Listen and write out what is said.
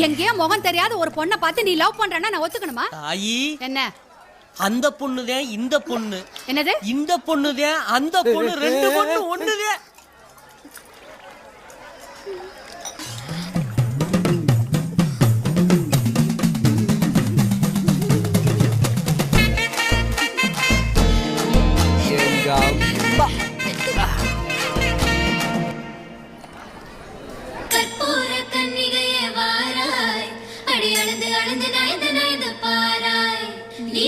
எங்கேயோ முகம் தெரியாத ஒரு பொண்ணை பார்த்து நீ லவ் பண்றேன்னா நான் ஒத்துக்கணுமா? தாயி என்ன அந்த பொண்ணுதான் இந்த பொண்ணு. என்னது? இந்த பொண்ணுதான் அந்த பொண்ணு, ரெண்டு பொண்ணு ஒண்ணுதான். கற்பூர கன்னிகையே வாராய், அடி அளந்து அளந்து நயந்து நயந்து பாராய், நீ